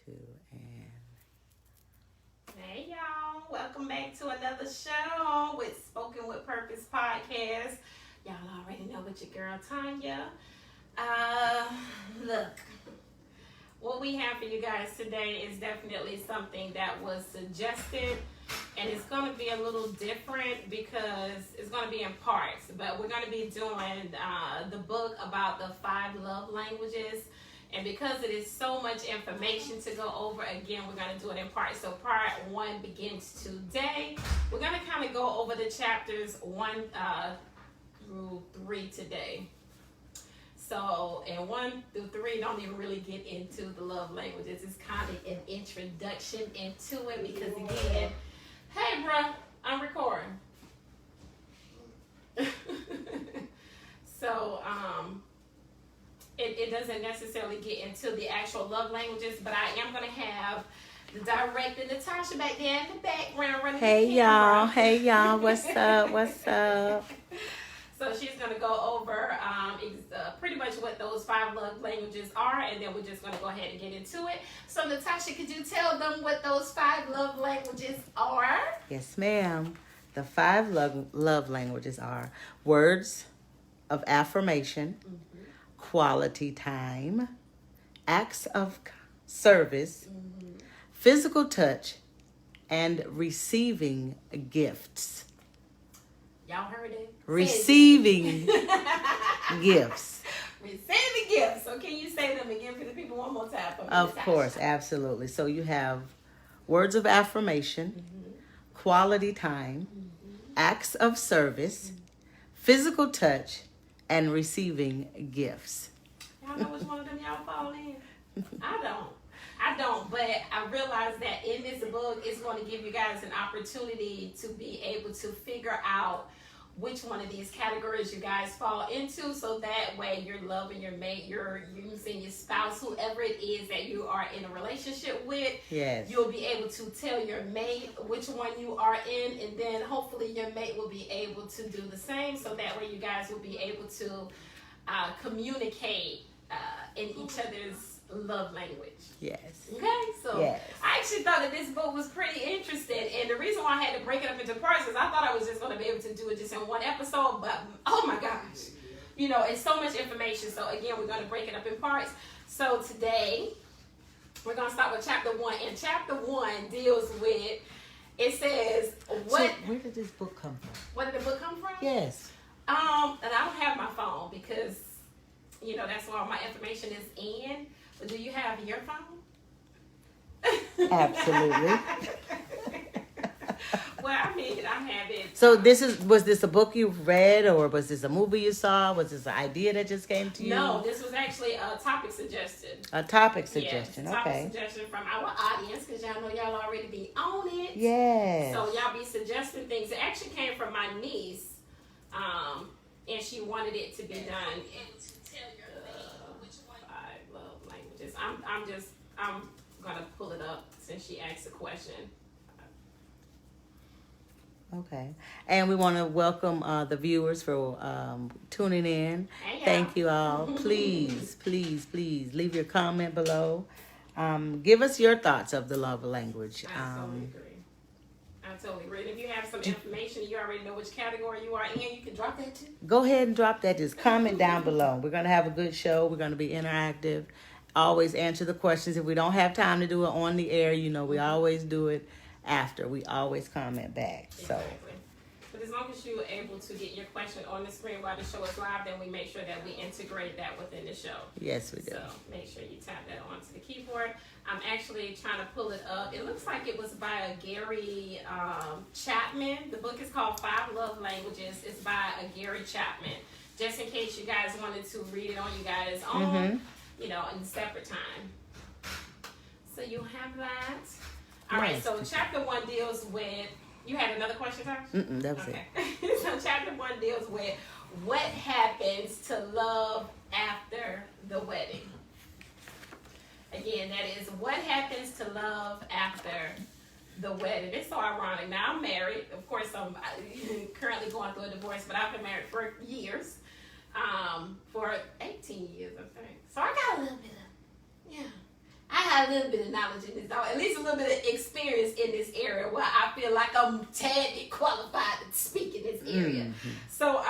2, and Hey y'all, welcome back to another show with Spoken with Purpose podcast. Y'all already know with your girl Tanya. Look, what we have for you guys today is definitely something that was suggested, and it's going to be a little different because it's going to be in parts, but we're going to be doing the book about the 5 love languages. And because it is so much information to go over, again, we're going to do it in parts. So part 1 begins today. We're going to kind of go over the chapters 1 through 3 today. So, and 1 through 3 don't even really get into the love languages. It's kind of an introduction into it because, again, hey, bruh, I'm recording. So, it doesn't necessarily get into the actual love languages, but I am going to have the director, Natasha, back there in the background running the camera. Hey y'all, what's up? So she's going to go over pretty much what those 5 love languages are, and then we're just going to go ahead and get into it. So Natasha, could you tell them what those 5 love languages are? Yes, ma'am. The 5 love languages are words of affirmation, quality time, acts of service, physical touch, and receiving gifts. Y'all heard it? Receiving gifts. Receiving gifts. So can you say them again for the people one more time? For me, Of Natasha? course, absolutely. So you have words of affirmation, quality time, acts of service, physical touch, and receiving gifts. Y'all know which one of them y'all fall in? I don't, but I realize that in this book, it's going to give you guys an opportunity to be able to figure out which one of these categories you guys fall into, so that way you're loving your mate, you're using your spouse, whoever it is that you are in a relationship with. Yes. You'll be able to tell your mate which one you are in, and then hopefully your mate will be able to do the same, so that way you guys will be able to communicate in each other's love language. Yes. Okay, so Yes. I actually thought that this book was pretty interesting, and the reason why I had to break it up into parts is I thought I was just going to be able to do it just in one episode, but oh my gosh, you know, it's so much information. So again, we're going to break it up in parts. So today we're going to start with chapter 1, and chapter 1 deals with, it says what. So where did this book come from? Where did the book come from? Yes. And I don't have my phone because, you know, that's where all my information is in. But do you have your phone? Absolutely. Well, I mean, I have it. So was this a book you read, or was this a movie you saw? Was this an idea that just came to you? No, this was actually a topic suggestion. A topic suggestion, Yes, okay. topic suggestion from our audience, because y'all know y'all already be on it. Yes. So y'all be suggesting things. It actually came from my niece, and she wanted it to be done. 5 love languages. I'm gonna pull it up since she asked the question. Okay. And we want to welcome the viewers for tuning in. Hey, y'all. Thank you all. Please, please, please leave your comment below. Give us your thoughts of the love language. I totally agree. I totally agree. And if you have some information, you already know which category you are in, you can drop that too. Go ahead and drop that. Just comment down below. We're going to have a good show. We're going to be interactive. Always answer the questions. If we don't have time to do it on the air, you know, we always do it after. We always comment back. So. Exactly. But as long as you're able to get your question on the screen while the show is live, then we make sure that we integrate that within the show. Yes, we do. So make sure you tap that onto the keyboard. I'm actually trying to pull it up. It looks like it was by a Gary Chapman. The book is called 5 Love Languages. It's by a Gary Chapman. Just in case you guys wanted to read it on you guys' own, you know, in separate time. So you have that. All right, so chapter 1 deals with, you had another question, Tosh? That was it. So chapter 1 deals with what happens to love after the wedding. Again, that is what happens to love after the wedding. It's so ironic. Now I'm married. Of course, I'm currently going through a divorce, but I've been married for years. For 18 years, I think. So I got a little bit of, I have a little bit of knowledge in this, or at least a little bit of experience in this area where I feel like I'm tad bit qualified to speak in this area. Mm-hmm. So,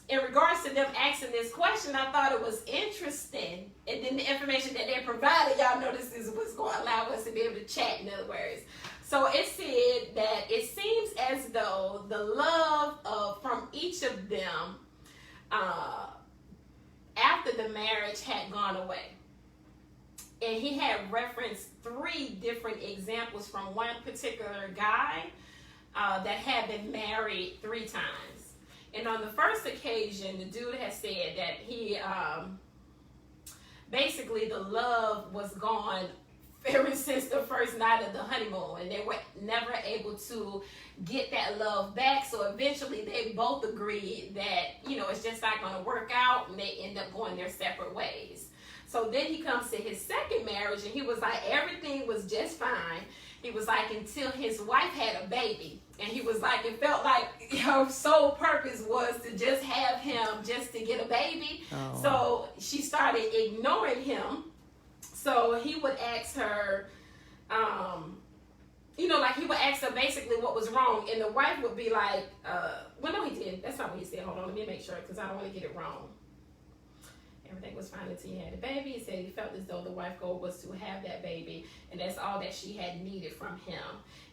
in regards to them asking this question, I thought it was interesting. And then the information that they provided, y'all notice is what's going to allow us to be able to chat, in other words. So it said that it seems as though the love from each of them after the marriage had gone away. And he had referenced 3 different examples from one particular guy that had been married 3 times. And on the first occasion, the dude had said that he, basically the love was gone ever since the first night of the honeymoon. And they were never able to get that love back. So eventually they both agreed that, you know, it's just not going to work out. And they end up going their separate ways. So then he comes to his second marriage, and he was like, everything was just fine. He was like, until his wife had a baby. And he was like, it felt like her sole purpose was to just have him just to get a baby. Oh. So she started ignoring him. So he would ask her, you know, like he would ask her basically what was wrong. And the wife would be like, well, no, he did. That's not what he said. Hold on, let me make sure, because I don't want to get it wrong. Everything was fine until he had a baby. He said he felt as though the wife goal was to have that baby, and that's all that she had needed from him.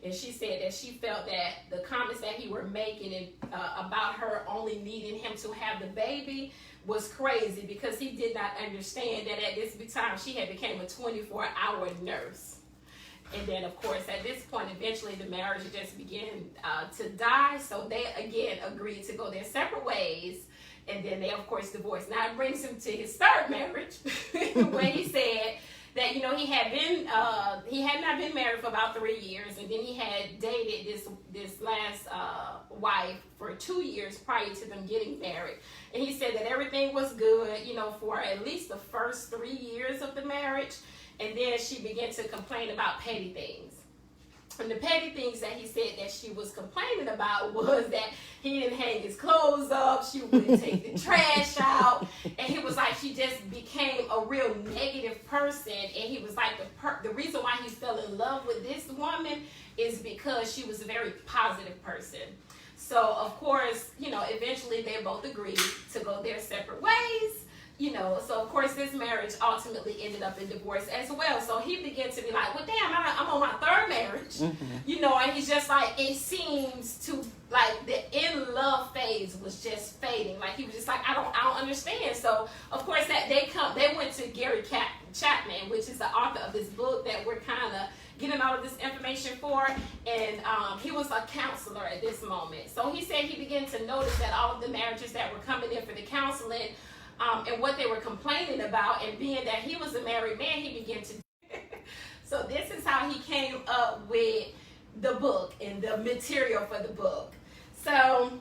And she said that she felt that the comments that he were making about her only needing him to have the baby was crazy, because he did not understand that at this time she had become a 24-hour nurse. And then, of course, at this point, eventually the marriage just began to die. So they, again, agreed to go their separate ways. And then they, of course, divorced. Now, it brings him to his third marriage, where he said that, you know, he had not been married for about 3 years. And then he had dated this last wife for 2 years prior to them getting married. And he said that everything was good, you know, for at least the first 3 years of the marriage. And then she began to complain about petty things. And the petty things that he said that she was complaining about was that he didn't hang his clothes up, she wouldn't take the trash out, and he was like, she just became a real negative person. And he was like, the reason why he fell in love with this woman is because she was a very positive person. So, of course, you know, eventually they both agreed to go their separate ways. You know, so of course this marriage ultimately ended up in divorce as well. So he began to be like, well, damn, I'm on my third marriage. Mm-hmm. You know, and he's just like, it seems to, like, the in love phase was just fading. Like, he was just like, I don't understand. So of course they went to Gary Chapman, which is the author of this book that we're kind of getting all of this information for, and he was a counselor at this moment. So he said he began to notice that all of the marriages that were coming in for the counseling, and what they were complaining about, and being that he was a married man, he began to so this is how he came up with the book and the material for the book. So,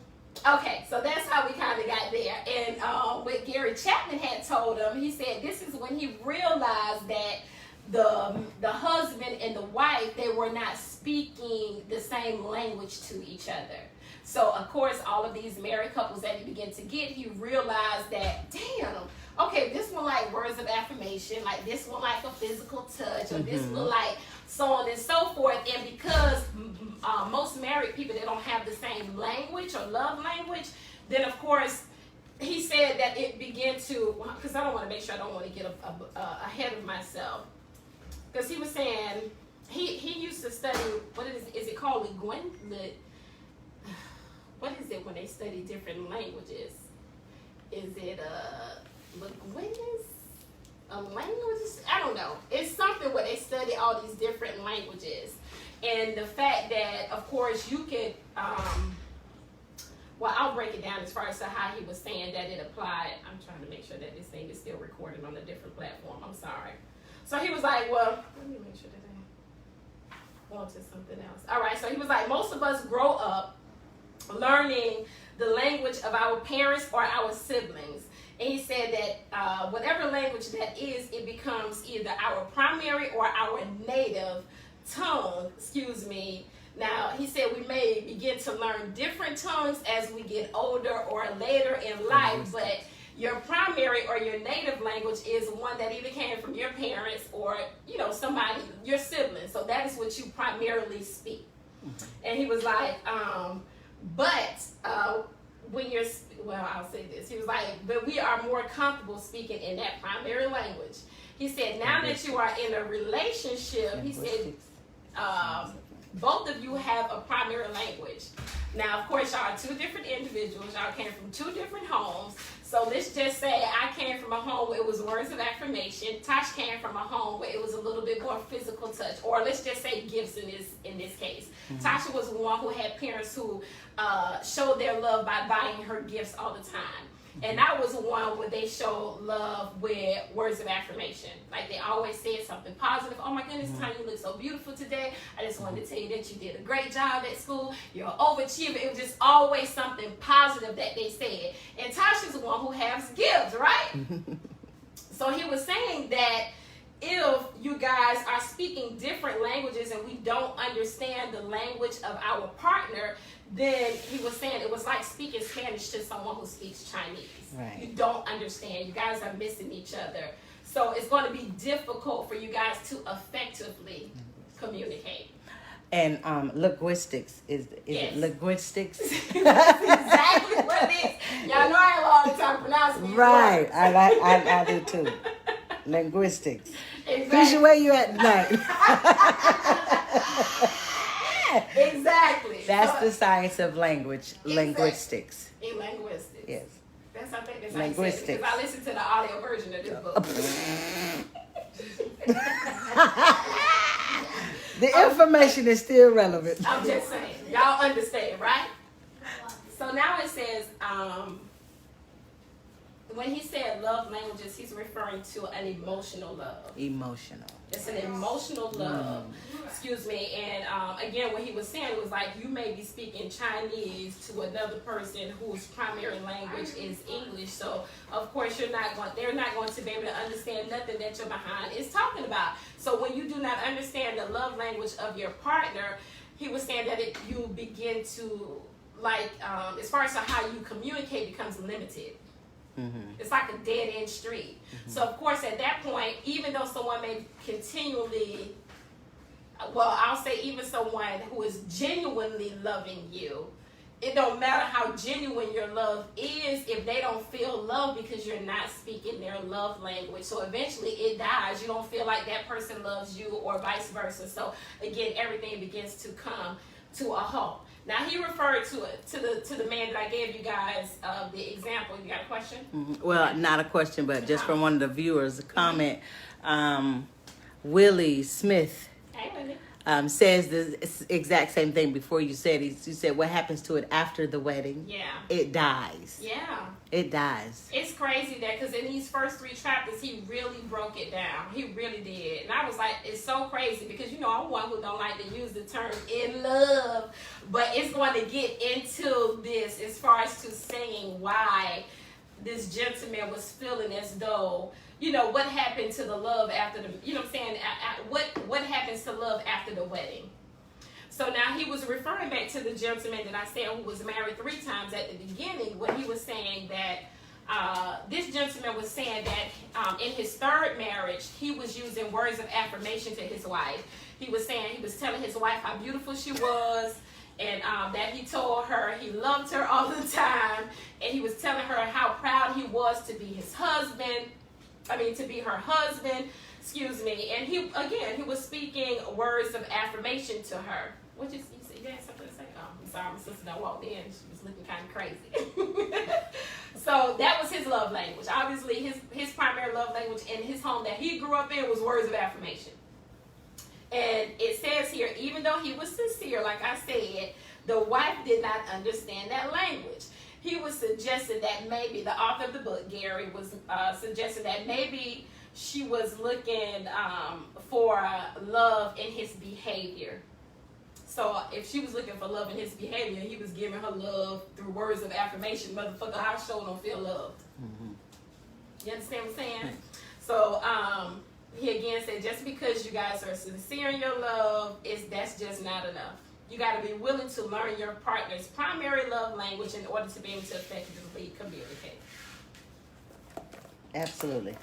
okay, so that's how we kind of got there. And what Gary Chapman had told him, he said this is when he realized that the husband and the wife, they were not speaking the same language to each other. So, of course, all of these married couples that he began to get, he realized that, damn, okay, this one like words of affirmation, like this one like a physical touch, or this one like so on and so forth. And because most married people, they don't have the same language or love language, then, of course, he said that it began to, because I don't want to make sure I don't want to get ahead of myself. Because he was saying, he used to study, what is it called? What is it when they study different languages? Is it linguist? Languages? I don't know. It's something where they study all these different languages. And the fact that, of course, you could, well, I'll break it down as far as to how he was saying that it applied. I'm trying to make sure that this thing is still recorded on a different platform. I'm sorry. So he was like, well, let me make sure that I go on to something else. All right, so he was like, most of us grow up learning the language of our parents or our siblings. And he said that whatever language that is, it becomes either our primary or our native tongue, Now, he said we may begin to learn different tongues as we get older or later in life, but Your primary or your native language is one that either came from your parents or, somebody, your siblings. So that is what you primarily speak. And he was like, when you're, I'll say this. He was like, but we are more comfortable speaking in that primary language. He said, now that you are in a relationship, he said, both of you have a primary language. Now, of course, y'all are two different individuals. Y'all came from two different homes. So let's just say I came from a home where it was words of affirmation. Tosh came from a home where it was a little bit more physical touch. Or let's just say gifts in this case. Mm-hmm. Tasha was one who had parents who showed their love by buying her gifts all the time. And I was one where they showed love with words of affirmation. Like they always said something positive. Oh my goodness, Tanya, you look so beautiful today. I just wanted to tell you that you did a great job at school. You're an overachiever. It was just always something positive that they said. And Tasha's the one who has gifts, right? So he was saying that if you guys are speaking different languages and we don't understand the language of our partner, then he was saying it was like speaking Spanish to someone who speaks Chinese. Right. You don't understand. You guys are missing each other. So it's going to be difficult for you guys to effectively communicate. And linguistics is yes. It linguistics? That's exactly what it is. Y'all know I have all the time pronouncing these right. words. I do too. Linguistics. Exactly. Fisher, where you at tonight? Exactly. That's the science of language. Exactly. Linguistics. In linguistics. Yes. That's I think that's linguistics. Because I listened to the audio version of this book. The information is still relevant. I'm just saying. Y'all understand, right? So now it says, when he said love languages, he's referring to an emotional love. Emotional. It's an emotional love. Excuse me. And again, what he was saying was like you may be speaking Chinese to another person whose primary language is English. So of course they're not going to be able to understand nothing that your behind is talking about. So when you do not understand the love language of your partner, he was saying that you begin to as far as how you communicate becomes limited. Mm-hmm. It's like a dead-end street. Mm-hmm. So, of course, at that point, even though someone may continually, I'll say even someone who is genuinely loving you, it don't matter how genuine your love is if they don't feel love because you're not speaking their love language. So, eventually, it dies. You don't feel like that person loves you or vice versa. So, again, everything begins to come to a halt. Now he referred to the man that I gave you guys the example. You got a question? Mm-hmm. Well, not a question, but just from one of the viewers, a comment. Willie Smith says the exact same thing before you said. He said, "What happens to it after the wedding? Yeah, it dies. Yeah, it dies. It's crazy that because in these first 3 chapters, he really broke it down. He really did, and I was like, it's so crazy because I'm one who don't like to use the term in love, but it's going to get into this as far as to saying why this gentleman was feeling as though. What happened to the love after the, what I'm saying? What happens to love after the wedding? So now he was referring back to the gentleman that I said who was married 3 times at the beginning when he was saying that this gentleman was saying that in his 3rd marriage, he was using words of affirmation to his wife. He was telling his wife how beautiful she was, and that he told her he loved her all the time, and he was telling her how proud he was to be his husband. To be her husband, excuse me. And he was speaking words of affirmation to her. What you had something to say? Oh, I'm sorry, my sister done walked in. She was looking kind of crazy. So that was his love language. Obviously, his primary love language in his home that he grew up in was words of affirmation. And it says here, even though he was sincere, like I said, the wife did not understand that language. He was suggesting that maybe, the author of the book, Gary, was suggesting that maybe she was looking for love in his behavior. So if she was looking for love in his behavior, he was giving her love through words of affirmation. Motherfucker, I sure don't feel loved. Mm-hmm. You understand what I'm saying? Mm-hmm. So he again said, just because you guys are sincere in your love, that's just not enough. You got to be willing to learn your partner's primary love language in order to be able to effectively communicate. Absolutely.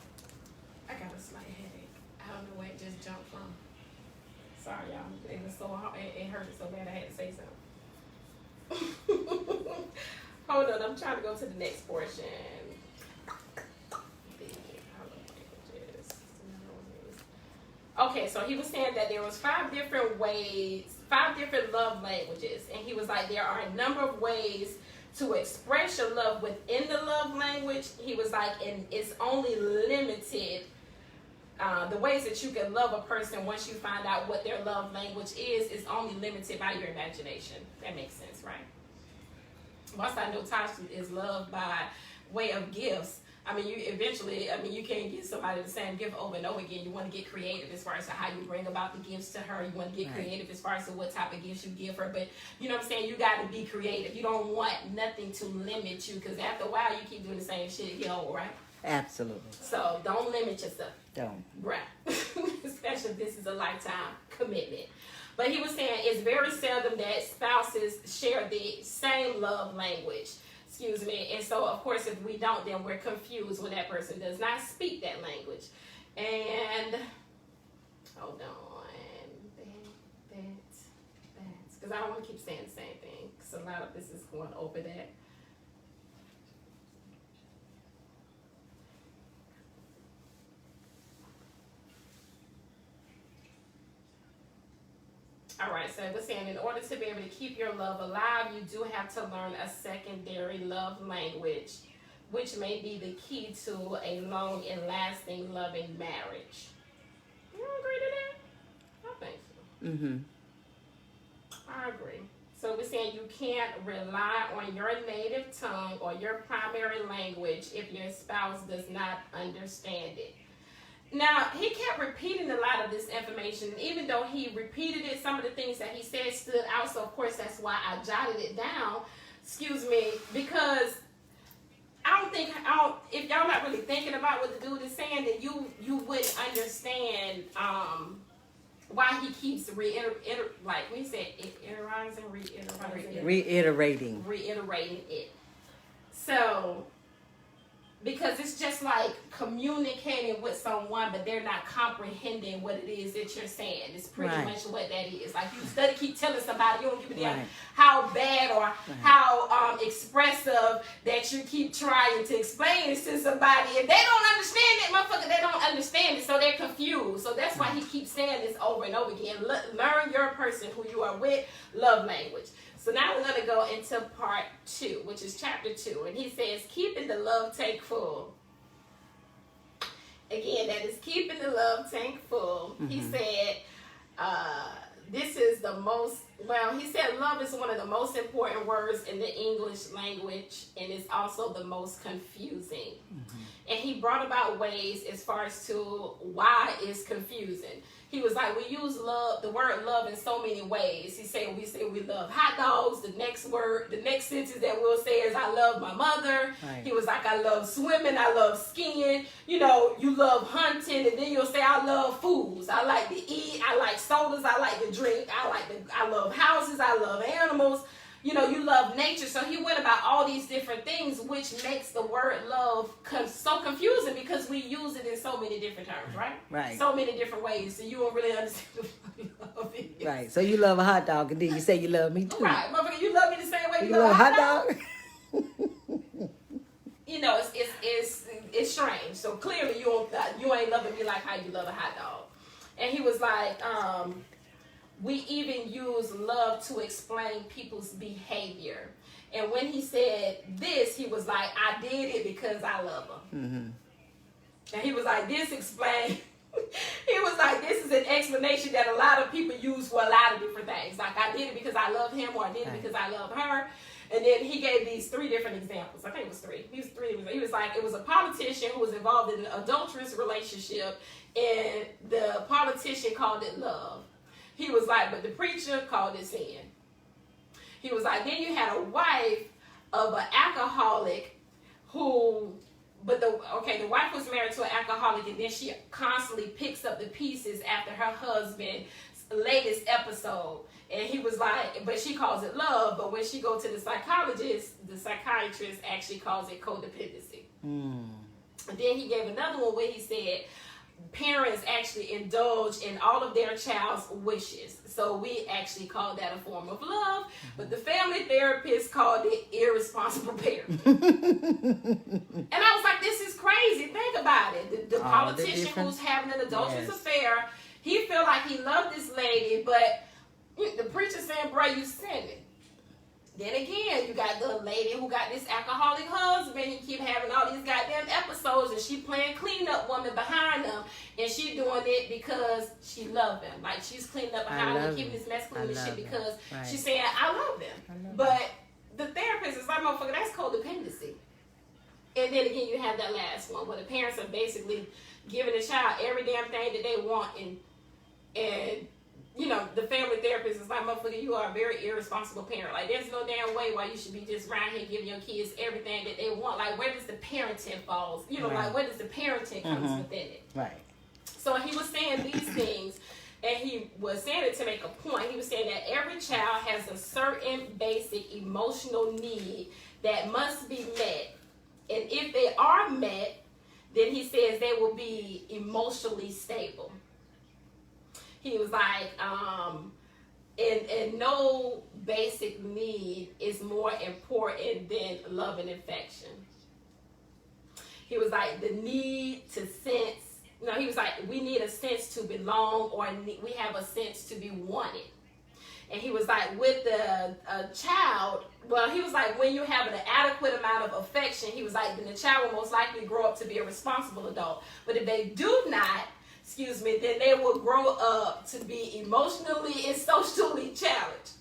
I got a slight headache. I don't know where it just jumped from. Sorry, y'all. It was so hard. It hurt so bad I had to say something. Hold on. I'm trying to go to the next portion. Okay, so he was saying that there was 5 different love languages, and he was like, there are a number of ways to express your love within the love language. He was like, and it's only limited. The ways that you can love a person once you find out what their love language is only limited by your imagination. That makes sense, right? Once I know Tasha is loved by way of gifts, I mean, you can't give somebody the same gift over and over again. You want to get creative as far as how you bring about the gifts to her. You want to get creative as far as what type of gifts you give her. But you know what I'm saying? You got to be creative. You don't want nothing to limit you, because after a while, you keep doing the same shit. You know, right? Absolutely. So don't limit yourself. Don't. Right. Especially if this is a lifetime commitment. But he was saying it's very seldom that spouses share the same love language. Excuse me. And so, of course, if we don't, then we're confused when that person does not speak that language. And, hold on. Because I don't want to keep saying the same thing, because a lot of this is going over that. All right, so we're saying in order to be able to keep your love alive, you do have to learn a secondary love language, which may be the key to a long and lasting loving marriage. You don't agree to that? I think so. Mm-hmm. I agree. So we're saying you can't rely on your native tongue or your primary language if your spouse does not understand it. Now, he kept repeating a lot of this information. Even though he repeated it, some of the things that he said stood out. So, of course, that's why I jotted it down. Excuse me. Because if y'all not really thinking about what the dude is saying, then you wouldn't understand why he keeps reiterating it. So, because it's just like communicating with someone, but they're not comprehending what it is that you're saying. It's pretty much what that is. Like, you keep telling somebody, you don't give a damn how bad or how expressive that you keep trying to explain it to somebody, and they don't understand it, motherfucker. They don't understand it, so they're confused. So that's why he keeps saying this over and over again. Learn your person who you are with, love language. So now we're going to go into part 2, which is chapter 2. And he says, keeping the love tank full. Again, that is keeping the love tank full. Mm-hmm. He said, this is the most, he said love is one of the most important words in the English language, and it's also the most confusing. Mm-hmm. And he brought about ways as far as to why it's confusing. He was like, we use the word love in so many ways. He said, we say we love hot dogs. The next sentence that we'll say is, I love my mother. Right. He was like, I love swimming. I love skiing. You know, you love hunting. And then you'll say, I love foods. I like to eat. I like sodas. I like to drink. I love houses. I love animals. You know, you love nature. So he went about all these different things, which makes the word love so confusing because we use it in so many different terms, right? Right. So many different ways. So you won't really understand what love is. Right. So you love a hot dog, and then you say you love me too. Right. Motherfucker, you love me the same way you love a hot dog? You know, it's strange. So clearly you ain't loving me like how you love a hot dog. And he was like, we even use love to explain people's behavior. And when he said this, he was like, I did it because I love them. Mm-hmm. And he was like, this is an explanation that a lot of people use for a lot of different things. Like, I did it because I love him, or I did it because I love her. And then he gave these 3 different examples. I think it was 3. He was like, it was a politician who was involved in an adulterous relationship, and the politician called it love. He was like, but the preacher called it sin. He was like, then you had a wife of an alcoholic the wife was married to an alcoholic, and then she constantly picks up the pieces after her husband's latest episode. And he was like, but she calls it love, but when she goes to the psychiatrist actually calls it codependency. Mm. And then he gave another one where he said parents actually indulge in all of their child's wishes. So we actually call that a form of love, but the family therapist called it irresponsible parenting. And I was like, this is crazy. Think about it. The politician who's having an adulterous affair, he felt like he loved this lady, but the preacher saying, bro, you sinning. Then again, you got the lady who got this alcoholic husband. He keep having all these goddamn episodes, and she playing cleanup woman behind him, and she doing it because she love him. Like, she's cleaning up behind him, keeping his mess clean and shit because she's saying, I love him. But the therapist is like, motherfucker, that's codependency. And then again, you have that last one where the parents are basically giving the child every damn thing that they want, and you know, the family therapist is like, motherfucker, you are a very irresponsible parent. Like, there's no damn way why you should be just around here giving your kids everything that they want. Like, where does the parenting falls? You know, like, where does the parenting comes within it? Right. So he was saying these things, and he was saying it to make a point. He was saying that every child has a certain basic emotional need that must be met. And if they are met, then he says they will be emotionally stable. He was like, and no basic need is more important than love and affection. He was like, the need to sense, you know, he was like, we need a sense to belong, or we have a sense to be wanted. And he was like, with a child, well, he was like, when you have an adequate amount of affection, he was like, then the child will most likely grow up to be a responsible adult. But if they do not, then they will grow up to be emotionally and socially challenged.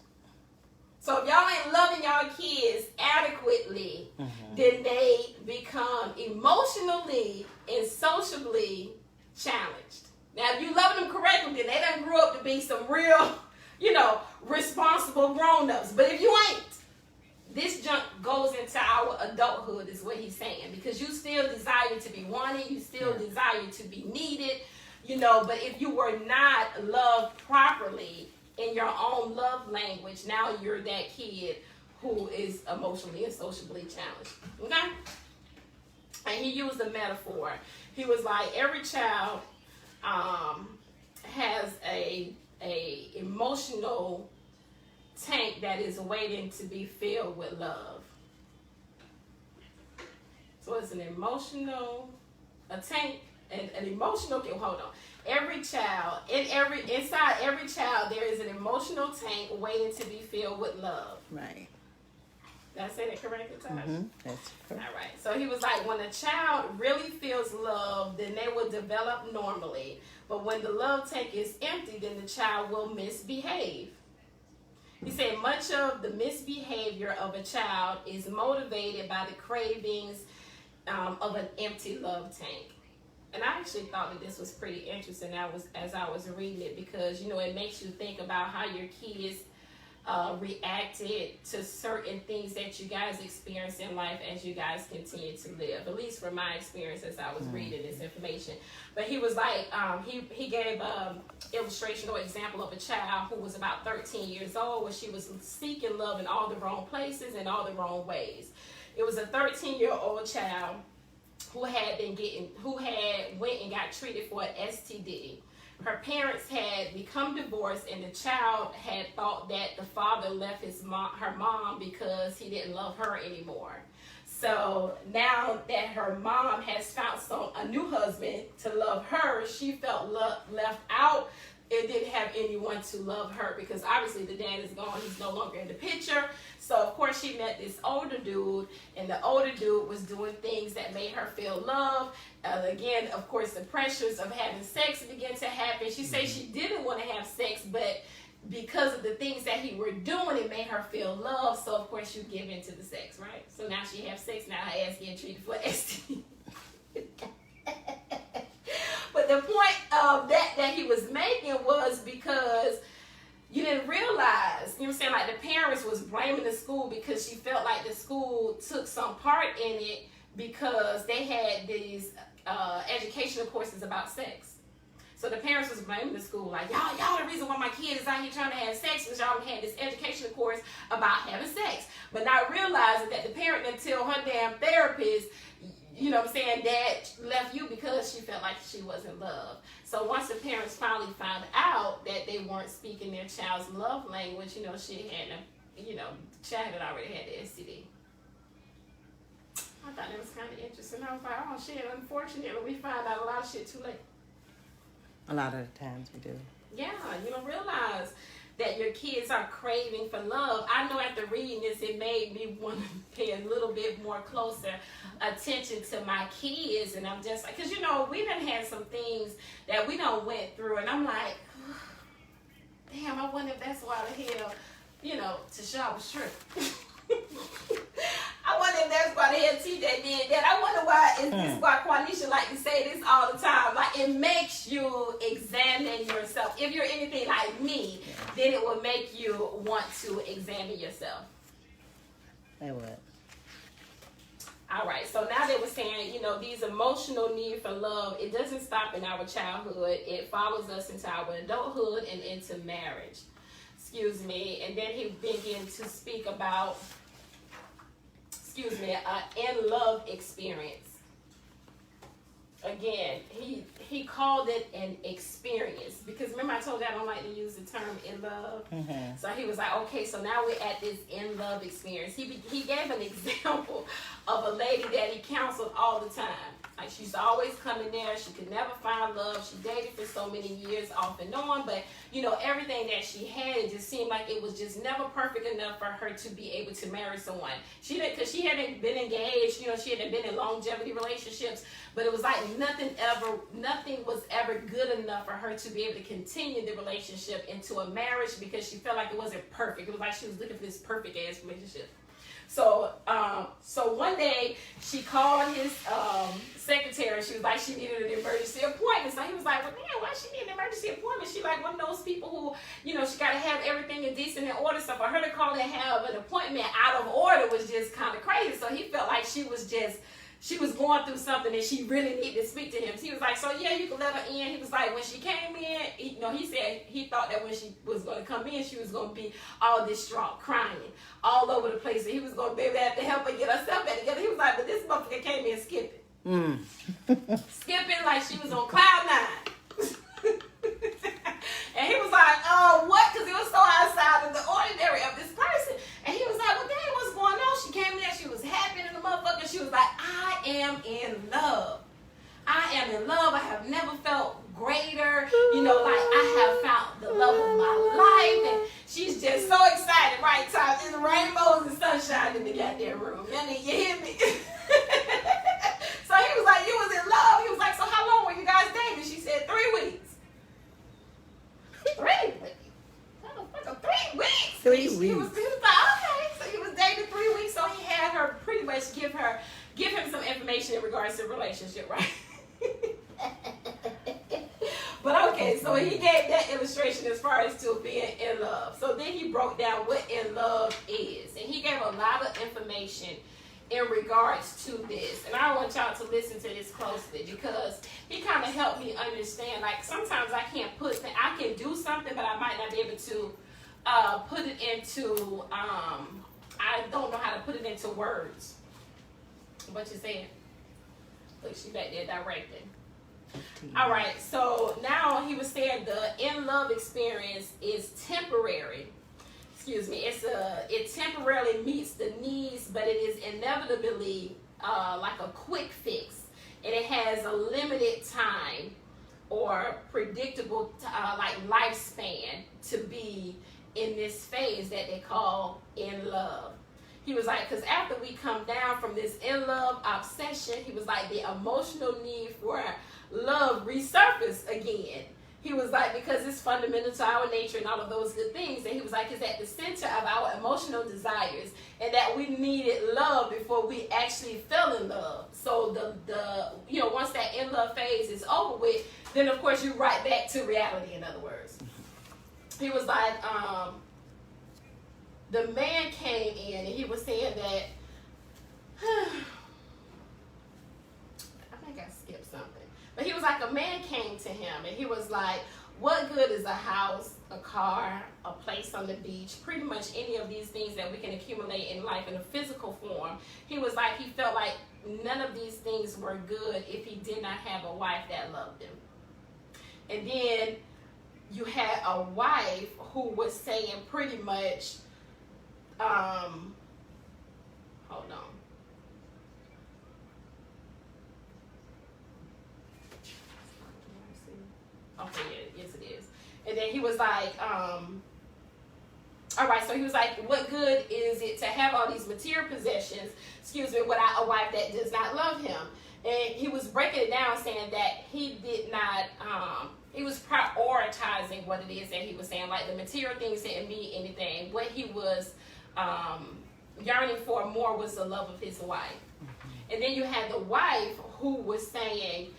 So if y'all ain't loving y'all kids adequately, then they become emotionally and socially challenged. Now, if you loving them correctly, then they done grew up to be some real, you know, responsible grown-ups. But if you ain't, this junk goes into our adulthood is what he's saying. Because you still desire to be wanted. You still desire to be needed. You know, but if you were not loved properly in your own love language, now you're that kid who is emotionally and socially challenged. Okay? And he used a metaphor. He was like, every child has a emotional tank that is waiting to be filled with love. So it's an emotional, a tank. An emotional, okay, hold on. Every child, inside every child, there is an emotional tank waiting to be filled with love. Right. Did I say that correctly, Taj? That's correct. All right. So he was like, when a child really feels love, then they will develop normally. But when the love tank is empty, then the child will misbehave. He said much of the misbehavior of a child is motivated by the cravings of an empty love tank. And I actually thought that this was pretty interesting as I was reading it, because, you know, it makes you think about how your kids reacted to certain things that you guys experience in life as you guys continue to live, at least from my experience as I was reading this information. But he was like, he gave an illustration or example of a child who was about 13 years old, where she was seeking love in all the wrong places and all the wrong ways. It was a 13-year-old child who went and got treated for an STD. Her parents had become divorced, and the child had thought that the father left her mom because he didn't love her anymore. So now that her mom has found a new husband to love her, she felt left out and didn't have anyone to love her, because obviously the dad is gone. He's no longer in the picture. So of course she met this older dude, and the older dude was doing things that made her feel love. Again, of course, the pressures of having sex began to happen. She said she didn't want to have sex, but because of the things that he were doing, it made her feel love. So of course you give into the sex, right? So now she have sex. Now her ass getting treated for STD. But the point of that he was making was because you didn't realize, you know what I'm saying, like the parents was blaming the school because she felt like the school took some part in it because they had these educational courses about sex. So the parents was blaming the school, like, y'all the reason why my kid is out here trying to have sex is y'all had this educational course about having sex. But not realizing that the parent didn't tell her damn therapist, you know what I'm saying, dad left you because she felt like she wasn't loved. So once the parents finally found out that they weren't speaking their child's love language, you know, she had, you know, the child had already had the STD. I thought it was kind of interesting. I was like, oh shit, unfortunately, we find out a lot of shit too late. A lot of the times we do. Yeah, you don't realize that your kids are craving for love. I know after reading this, it made me want to pay a little bit more closer attention to my kids. And I'm just like, because, you know, we done had some things that we done went through. And I'm like, damn, I wonder if that's why the hell, you know, Tasha was tripping. I wonder if that's why the hell TJ did that. I wonder why this is why Quanisha like to say this all the time. Like, it makes you examine yourself. If you're anything like me, then it will make you want to examine yourself. They would. All right, so now they were saying, you know, these emotional need for love, it doesn't stop in our childhood. It follows us into our adulthood and into marriage. Excuse me. And then he began to speak about, in love experience. Again, he called it an experience, because remember I told you I don't like to use the term in love. Mm-hmm. So he was like, okay, so now we're at this in love experience. He gave an example of a lady that he counseled all the time. Like, she used to always come in there. She could never find love. She dated for so many years off and on, but you know, everything that she had, it just seemed like it was just never perfect enough for her to be able to marry someone. She didn't, because she hadn't been engaged, you know, she hadn't been in longevity relationships, but it was like nothing was ever good enough for her to be able to continue the relationship into a marriage, because she felt like it wasn't perfect. It was like she was looking for this perfect ass relationship. So one day she called his secretary. She was like, she needed an emergency appointment. So he was like, well, damn, why she need an emergency appointment? She like one of those people who, you know, she got to have everything in decent and order. So for her to call and have an appointment out of order was just kind of crazy. So he felt like she was going through something and she really needed to speak to him. So he was like, so yeah, you can let her in. He was like, when she came in, he said he thought that when she was going to come in, she was going to be all distraught, crying all over the place. And he was going to be able to have to help her get herself back together. He was like, but this motherfucker came in skipping. Skipping like she was on cloud nine. And he was like, oh, what? Because it was so outside of the ordinary of this person. And he was like, well, dang, what's going on? She came in there, she was happy in the motherfucker. She was like, I am in love. I am in love. I have never felt greater. You know, like I have found the love of my life. And she's just so excited, right? Time. There's rainbows and sunshine in the goddamn room. And you hear me? So he was like, you was in love. He was like, so how long were you guys dating? She said 3 weeks. 3 weeks? 3 weeks? 3 weeks. He was like, okay. So he was dating 3 weeks. So he had her pretty much give him some information in regards to the relationship, right? But okay, so he gave that illustration as far as to being in love. So then he broke down what in love is. And he gave a lot of information in regards to this. And I want y'all to listen to this closely, because he kind of helped me understand, like sometimes I can do something, but I might not be able to put it into, I don't know how to put it into words. What you saying? Look, she back there directing. All right, so now he was saying the in love experience is temporary. Excuse me. It temporarily meets the needs, but it is inevitably like a quick fix, and it has a limited time or predictable like lifespan to be in this phase that they call in love. He was like, because after we come down from this in love obsession, he was like, the emotional need for love resurface again. He was like, because it's fundamental to our nature and all of those good things. And he was like, it's at the center of our emotional desires, and that we needed love before we actually fell in love. So the once that in love phase is over with, then of course you're right back to reality, in other words. He was like, the man came in and he was saying that, I think I skipped something. But he was like, a man came to him and he was like, what good is a house a car, a place on the beach, pretty much any of these things that we can accumulate in life in a physical form. He was like, he felt like none of these things were good if he did not have a wife that loved him. And then you had a wife who was saying pretty much, hold on. Okay, yeah, yes it is. And then he was like, all right, so he was like, what good is it to have all these material possessions, without a wife that does not love him? And he was breaking it down, saying that he did not, he was prioritizing what it is that he was saying. Like, the material things didn't mean anything. What he was yearning for more was the love of his wife. And then you had the wife who was saying,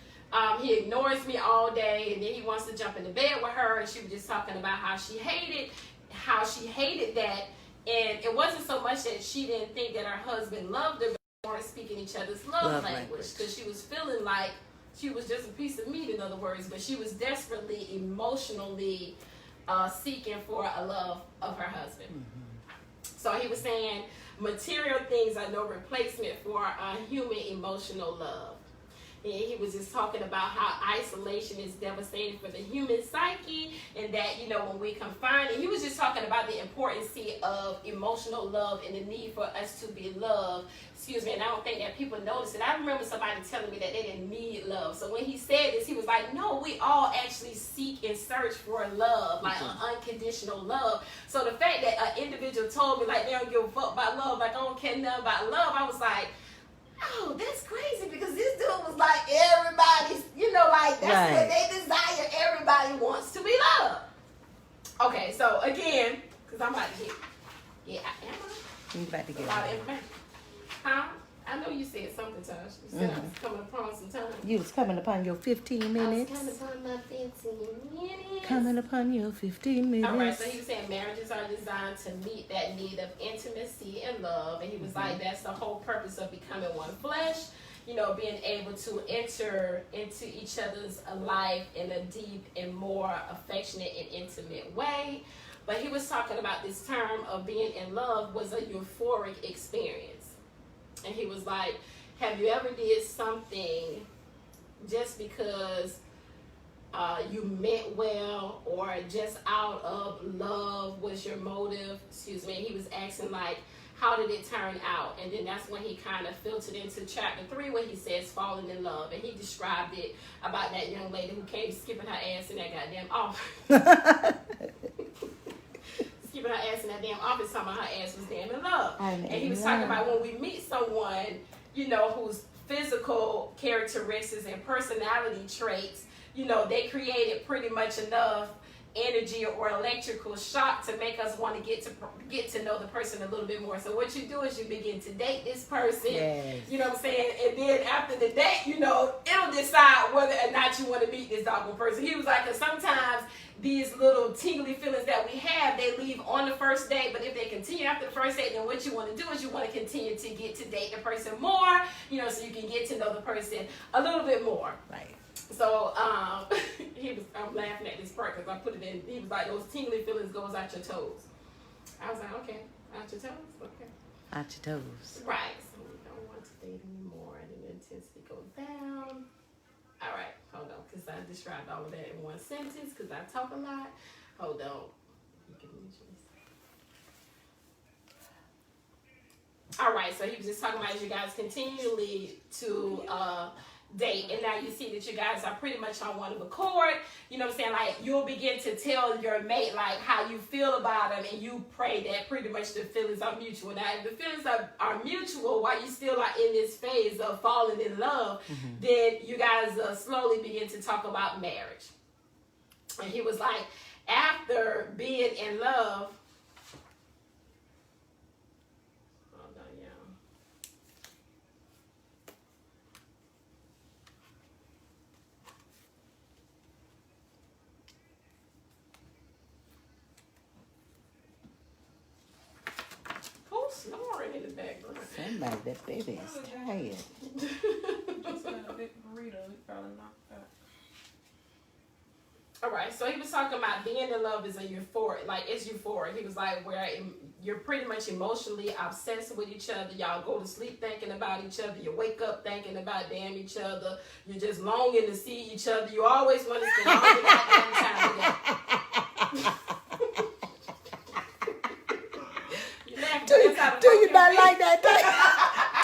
he ignores me all day, and then he wants to jump into bed with her, and she was just talking about how she hated that. And it wasn't so much that she didn't think that her husband loved her, but they weren't speaking each other's love language, because she was feeling like she was just a piece of meat, in other words, but she was desperately, emotionally seeking for a love of her husband. So he was saying material things are no replacement for a human emotional love. And he was just talking about how isolation is devastating for the human psyche, and that, you know, when we confine it, he was just talking about the importance of emotional love and the need for us to be loved. And I don't think that people notice it. I remember somebody telling me that they didn't need love. So when he said this, he was like, no, we all actually seek and search for love, like unconditional love. So the fact that an individual told me, like, they don't give a fuck about love, like, I don't care nothing about love, I was like, oh, that's crazy, because this dude was like, everybody's, you know, like, that's what they desire. Everybody wants to be loved. Okay, so again, because I'm about to get, am I? You about to get a lot of information. Huh? I know you said something, Tosh. You said I was coming upon some time. You was coming upon your 15 minutes. I was coming upon my 15 minutes. Coming upon your 15 minutes. All right, so he was saying marriages are designed to meet that need of intimacy and love. And he was like, that's the whole purpose of becoming one flesh. You know, being able to enter into each other's life in a deep and more affectionate and intimate way. But he was talking about this term of being in love was a euphoric experience. And he was like, have you ever did something just because you meant well, or just out of love was your motive? He was asking, like, how did it turn out? And then that's when he kind of filtered into chapter 3, where he says falling in love. And he described it about that young lady who came skipping her ass in that goddamn office. Skipping her ass in that damn office, talking about her ass was damn in love. And he was talking about when we meet someone, you know, whose physical characteristics and personality traits, you know, they created pretty much enough energy or electrical shock to make us want to get to know the person a little bit more. So what you do is you begin to date this person, you know what I'm saying, and then after the date, you know, it'll decide whether or not you want to meet this doggone person. He was like, because sometimes these little tingly feelings that we have, they leave on the first date, but if they continue after the first date, then what you want to do is you want to continue to get to date the person more, you know, so you can get to know the person a little bit more. Right. So I'm laughing at this part because I put it in. He was like, those tingly feelings goes out your toes. I was like, okay, out your toes, okay. Out your toes. Right. So we don't want to date anymore, and the intensity goes down. All right, hold on, because I described all of that in one sentence because I talk a lot. Hold on. You can mention this. All right, so he was just talking about as you guys continually to date, and now you see that you guys are pretty much on one accord. You know what I'm saying? Like, you'll begin to tell your mate like how you feel about him, and you pray that pretty much the feelings are mutual. Now, if the feelings are mutual while you still are in this phase of falling in love, then you guys slowly begin to talk about marriage. And he was like, after being in love, snoring in the background. Somebody, that baby is tired. All right, so he was talking about being in love is a euphoric, like it's euphoric. He was like where you're pretty much emotionally obsessed with each other. Y'all go to sleep thinking about each other. You wake up thinking about damn each other. You're just longing to see each other. You always want to spend all the goddamn time together. Do you not like that thing?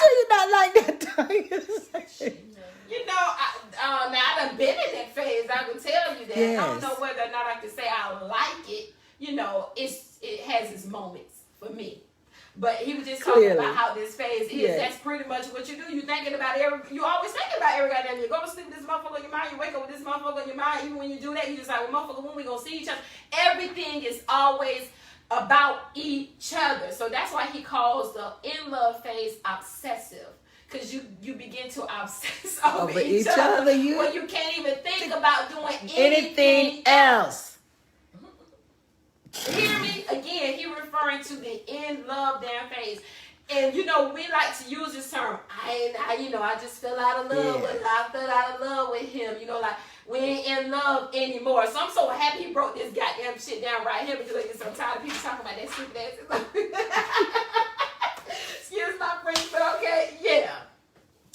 Do you not like that thing? You know, now I done been in that phase. I can tell you that. Yes. I don't know whether or not I can say I like it. You know, it has its moments for me. But he was just talking about how this phase is. Yes. That's pretty much what you do. You thinking about you always thinking about every goddamn. You go to sleep with this motherfucker in your mind. You wake up with this motherfucker in your mind. Even when you do that, you just like, well, motherfucker, when we gonna see each other? Everything is always about each other. So that's why he calls the in love phase obsessive. Because you begin to obsess over each other. When you can't even think about doing anything else. Hear me? Again, he referring to the in love damn phase. And you know, we like to use this term. I just fell out of love with him. I fell out of love with him. You know, like we ain't in love anymore. So I'm so happy he broke this goddamn shit down right here because I get so tired of people talking about that stupid ass. Excuse my French, but okay, yeah.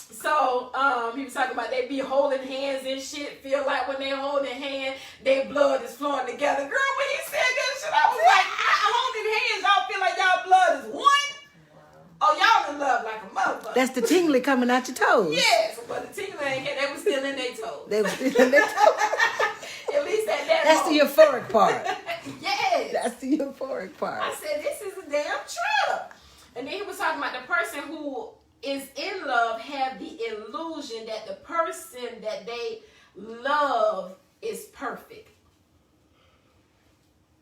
So he was talking about they be holding hands and shit. Feel like when they holding hands, their blood is flowing together. Girl, when he said that shit, I was like, holding hands, y'all feel like y'all blood is one? Oh, y'all in love like a motherfucker. That's the tingling coming out your toes. Yes, but the tingling ain't they was still in their toes. They were still in their toes. At least at that That's moment. the euphoric part. Yes. That's the euphoric part. I said, this is a damn trip. And then he was talking about the person who is in love have the illusion that the person that they love is perfect.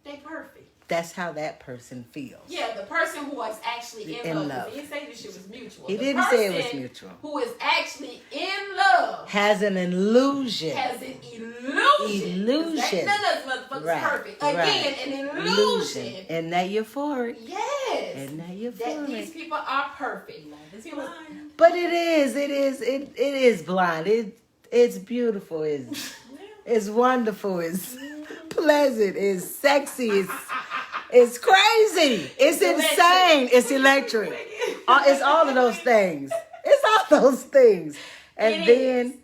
They perfect. That's how that person feels. Yeah, the person who is actually in love. He didn't say this shit was mutual. He didn't say it was mutual. Who is actually in love has an illusion. Has an illusion. None of those motherfuckers perfect. Again, an illusion. And that euphoric. Yes. And that euphoric. That these people are perfect. But it is blind. It's beautiful. It's wonderful. It's pleasant. It's sexy. It's crazy. It's insane. It's electric. It's all of those things. It's all those things. And then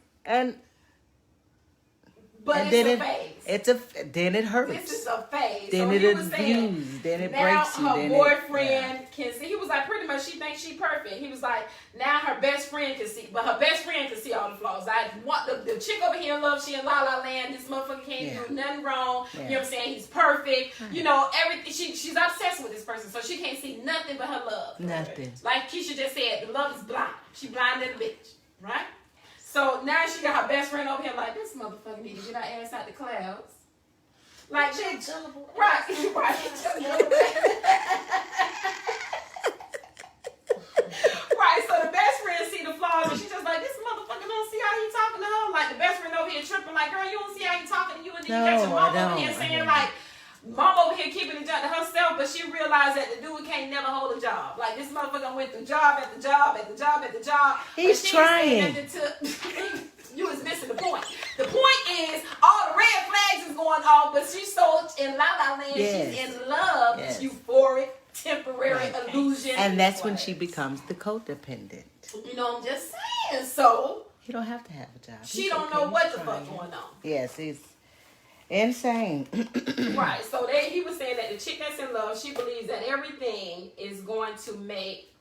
then it hurts. This is a phase. Then so it abuses. Then it breaks you. Now her boyfriend can see. He was like, pretty much, she thinks she perfect. He was like, now her best friend can see, but her best friend can see all the flaws. I want the chick over here in love. She in La La Land. This motherfucker can't do nothing wrong. You know what I'm saying? He's perfect. You know everything. She's obsessed with this person, so she can't see nothing but her love. Nothing. Like Keisha just said, the love is blind. She blind little bitch, right? So now she got her best friend over here like, this motherfucker need to get her ass out the clouds. Like, she, right. Right, so the best friend see the flaws, and she just like, this motherfucker don't see how he talking to her. Like, the best friend over here tripping, like, girl, you don't see how he talking to you, and then you got your mom over here saying, like, mom over here keeping the job to herself, but she realized that the dude can't never hold a job. Like, this motherfucker went through job after job after job after job. He's trying. You was missing the point. The point is, all the red flags is going off, but she's so in La La Land, she's in love. It's euphoric, temporary illusion. And that's when she becomes the codependent. You know, I'm just saying. So he don't have to have a job. She don't know what the fuck going on. Yes, it's insane. Right. So he was saying that the chick that's in love, she believes that everything is going to make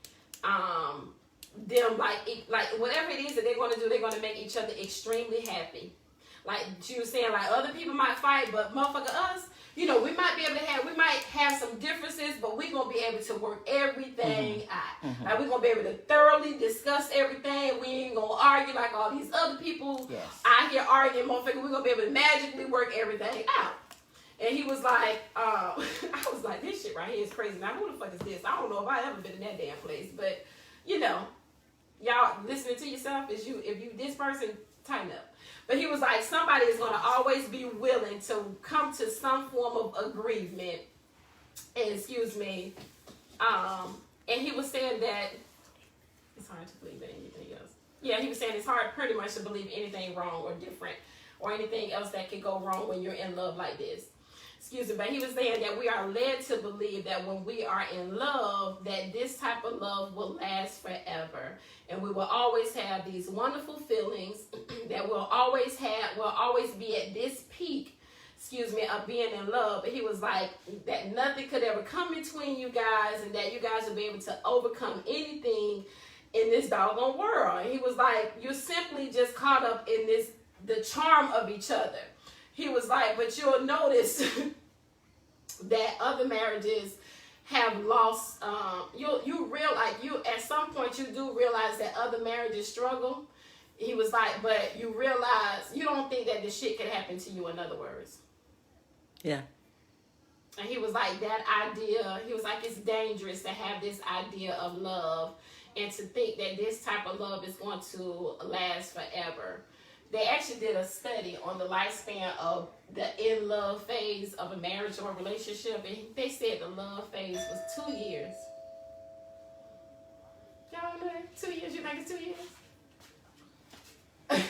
them like whatever it is that they're going to do, they're going to make each other extremely happy. Like she was saying, like other people might fight, but motherfucker us, you know, we might have some differences, but we're going to be able to work everything out. Like we're going to be able to thoroughly discuss everything. We ain't going to argue like all these other people out here arguing, motherfucker. We're going to be able to magically work everything out. And he was like, I was like, this shit right here is crazy. Now, who the fuck is this? I don't know if I ever been in that damn place, but you know, y'all listening to yourself if you this person, tighten up. But he was like, somebody is going to always be willing to come to some form of agreement. And excuse me. And he was saying that it's hard to believe anything else. Yeah, he was saying it's hard pretty much to believe anything wrong or different or anything else that could go wrong when you're in love like this. Excuse me, but he was saying that we are led to believe that when we are in love, that this type of love will last forever. And we will always have these wonderful feelings that will always be at this peak, of being in love. But he was like, that nothing could ever come between you guys, and that you guys will be able to overcome anything in this doggone world. And he was like, you're simply just caught up in the charm of each other. He was like, but you'll notice that other marriages have lost, at some point you do realize that other marriages struggle. He was like, but you realize, you don't think that this shit could happen to you, in other words. Yeah. And he was like, that idea, he was like, it's dangerous to have this idea of love and to think that this type of love is going to last forever. They actually did a study on the lifespan of the in-love phase of a marriage or a relationship, and they said the love phase was 2 years. Y'all know that? 2 years? You think it's 2 years? I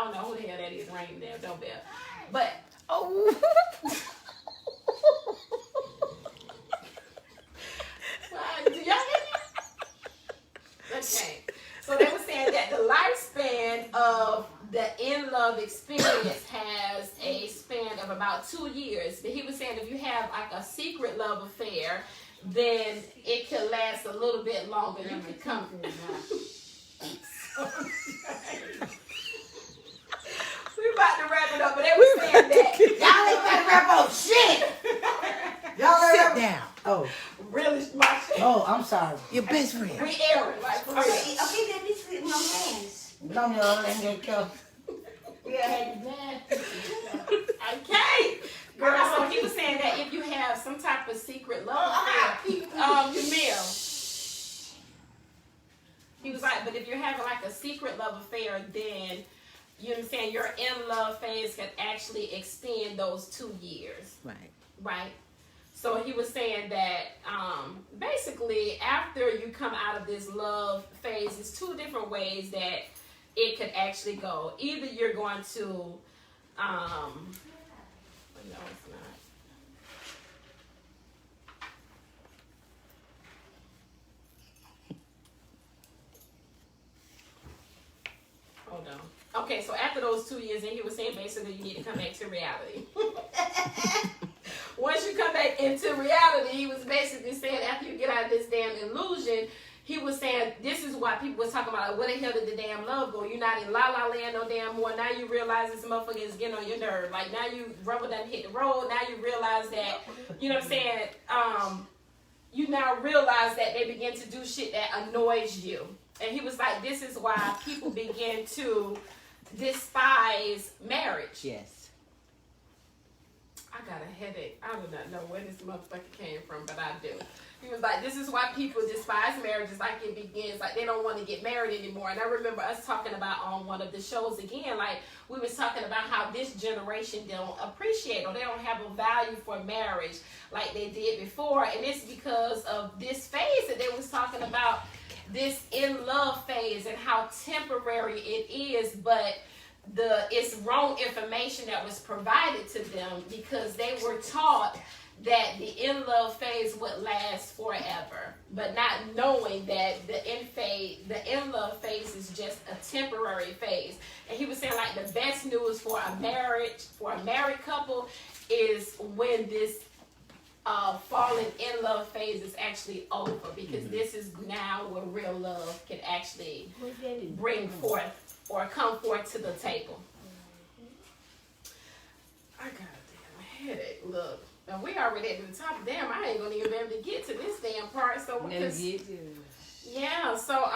don't know who the hell that is ringing there, don't bell. But, do y'all hear me? Okay. So they were saying that the lifespan of the in-love experience has a span of about 2 years. But he was saying if you have like a secret love affair, then it could last a little bit longer. You could come. We about to wrap it up, but they were saying that Y'all ain't about to wrap up shit. Y'all Sit down. Oh, really my shit. oh, I'm sorry. Your best friend. We air it like for real. Okay, let me sit my hands. No, y'all ain't gonna kill. Yeah. Okay. Girl, so he was saying that if you have some type of secret love affair, Jamil. He was like, but if you're having like a secret love affair, then you know what I'm saying, your in-love phase can actually extend those 2 years. Right. Right? So he was saying that basically after you come out of this love phase, it's 2 different ways that it could actually go. Either you're going to, no, it's not. Hold on. Okay, so after those 2 years, and he was saying basically you need to come back to reality. Once you come back into reality, he was basically saying after you get out of this damn illusion, he was saying this is why people was talking about like, where the hell did the damn love go? You're not in la la land no damn more. Now you realize this motherfucker is getting on your nerve. Like now you rubber done hit the road. Now you realize that, you know what I'm saying? You now realize that they begin to do shit that annoys you. And he was like, this is why people begin to despise marriage. Yes. I got a headache. I do not know where this motherfucker came from, but I do. He was like, this is why people despise marriages, like it begins, like they don't want to get married anymore. And I remember us talking about on one of the shows again, like we was talking about how this generation don't appreciate or they don't have a value for marriage like they did before. And it's because of this phase that they was talking about, this in love phase and how temporary it is, but it's wrong information that was provided to them because they were taught that the in love phase would last forever, but not knowing that the in love phase is just a temporary phase. And he was saying like the best news for a married couple is when this falling in love phase is actually over, because this is now where real love can actually bring forth or come forth to the table. I got a damn headache. Look, and we already at the top. Damn, I ain't gonna even be able to get to this damn part. So we yeah. So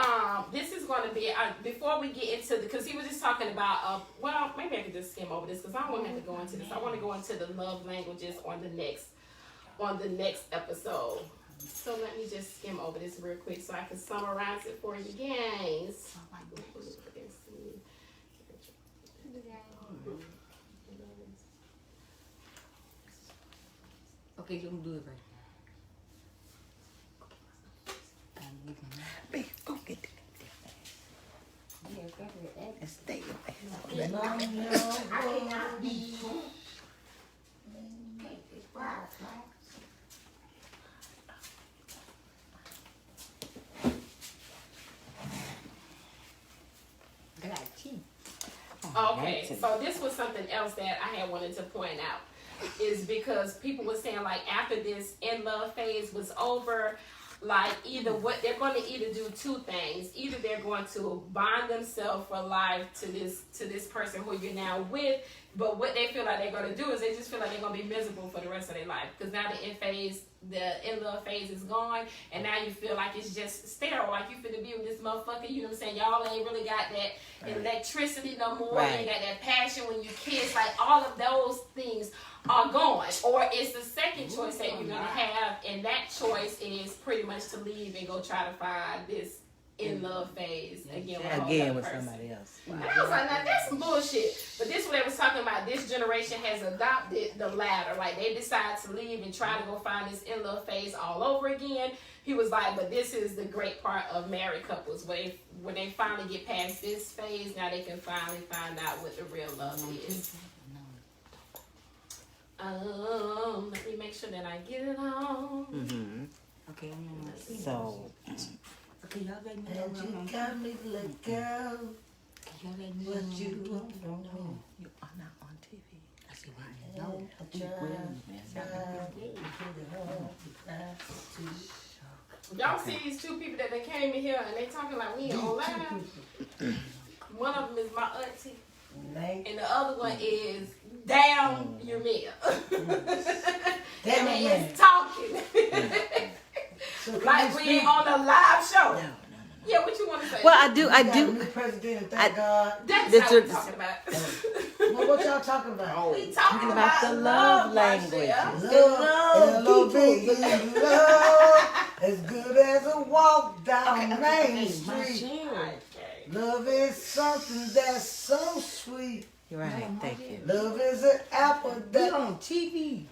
this is gonna be before we get into because he was just talking about well, maybe I could just skim over this because I don't want to have to go into this. I want to go into the love languages on the next episode. So let me just skim over this real quick so I can summarize it for you guys. Okay, you can do it right. Babe, go get Yeah, And stay away. Long, long, cannot be. I got tea. Okay, so this was something else that I had wanted to point out, is because people were saying like after this in love phase was over, like either what they're going to either do two things: either they're going to bond themselves for life to this person who you're now with, but what they feel like they're going to do is they just feel like they're going to be miserable for the rest of their life, because now the in love phase is gone, and now you feel like it's just sterile, like you finna be with this motherfucker, you know what I'm saying? Y'all ain't really got that electricity no more, you ain't got that passion when you kiss, like all of those things are gone. Or it's the second choice that you're gonna have, and that choice is pretty much to leave and go try to find this in love phase again with with somebody else. And I was like, now that's some bullshit. But this is what they was talking about. This generation has adopted the latter. Like they decide to leave and try to go find this in love phase all over again. He was like, but this is the great part of married couples, when they finally get past this phase, now they can finally find out what the real love is. Let me make sure that I get it on. Mm-hmm. Okay, I'm gonna So, okay, y'all let me and you know. got me let go. Y'all let me know. What you want from me? you are not on TV. I said, And no. I tried. Y'all see these two people that they came in here and they talking like we on live? One of them is my auntie, and the other one is down your man. Damn And it, he's talking So can like you we speak? on a live show. No. Yeah, what you want to say? Well, I do. We got a new president, thank God. That's This not what is- we're talking about. Well, what y'all talking about? We talking about the love language. languages. Love, L-O-V-E, love, as good as a walk down Main Street. Okay. Love is something that's so sweet. You're right. Thank you. Love is an apple We that on TV.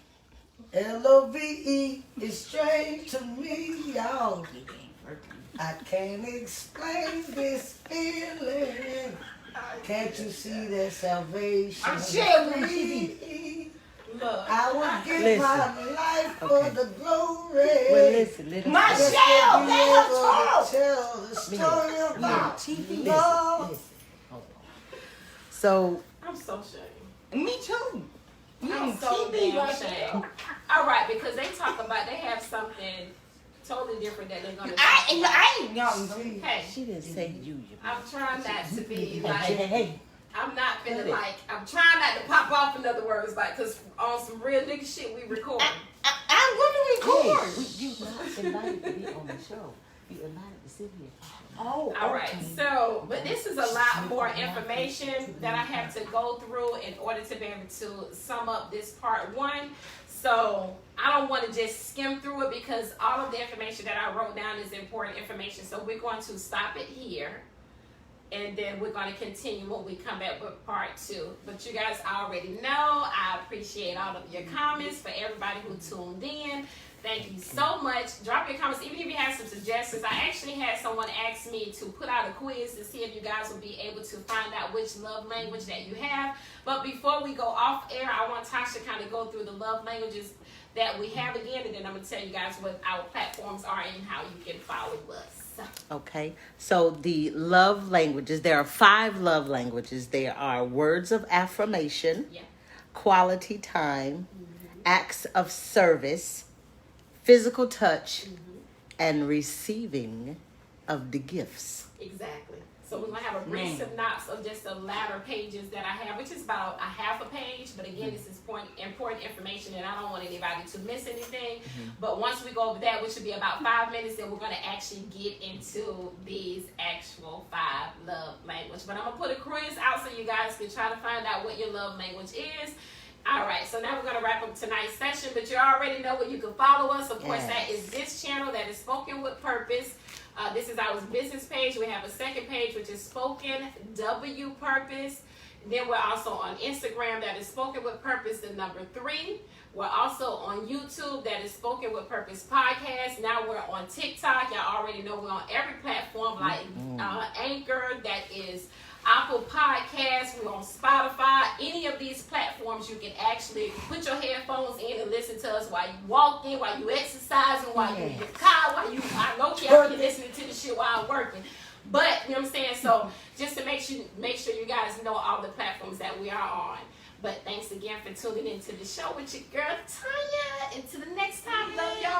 L-O-V-E is strange to me, y'all. I can't explain this feeling. Can't you see that salvation? I'm sharing is TV. free? Look. I would give Listen. my life for Okay. the glory. Well, listen, little. My Just shell, to be they able have to told. tell the story about TV. love. So, I'm so ashamed. Me too. We I'm on so TV damn right ashamed. now. All right, because they talk about they have something totally different that they're gonna. I ain't young. Hey, she didn't say you. I'm trying not to be Hey, like. hey. I'm not finna like. I'm trying not to pop off. In other words, like, cause on some real nigga shit we record. I'm gonna record. You not invited to be on the show. You invited to sit here. Oh, All right, so, but this is a lot more information that I have to go through in order to be able to sum up this part one. So I don't want to just skim through it because all of the information that I wrote down is important information. So we're going to stop it here. And then we're going to continue when we come back with part two. But you guys already know, I appreciate all of your comments for everybody who tuned in. Thank you so much. Drop your comments, even if you have some suggestions. I actually had someone ask me to put out a quiz to see if you guys would be able to find out which love language that you have. But before we go off air, I want Tasha to kind of go through the love languages that we have again, and then I'm going to tell you guys what our platforms are and how you can follow us. Okay, so the love languages, there are 5 love languages. There are words of affirmation, Yeah. quality time, acts of service, physical touch, and receiving of the gifts. Exactly. So we're going to have a brief synopsis of just the latter pages that I have, which is about a half a page. But again, this is important information, and I don't want anybody to miss anything. But once we go over that, which should be about 5 minutes, then we're going to actually get into these actual 5 love language. But I'm going to put a quiz out so you guys can try to find out what your love language is. All right, so now we're going to wrap up tonight's session, but you already know where you can follow us. Of course, that is this channel that is Spoken with Purpose. This is our business page. We have a second page, which is Spoken W Purpose. Then we're also on Instagram, that is Spoken with Purpose, the number 3. We're also on YouTube, that is Spoken with Purpose Podcast. Now we're on TikTok. Y'all already know we're on every platform like Anchor, that is Apple Podcasts, we're on Spotify. Any of these platforms, you can actually put your headphones in and listen to us while you walking, while you exercising, while you in your car, while you, I know y'all be listening to the shit while I'm working. But, you know what I'm saying? So, just to make sure you guys know all the platforms that we are on. But thanks again for tuning into the show with your girl, Tanya. Until the next time, love y'all.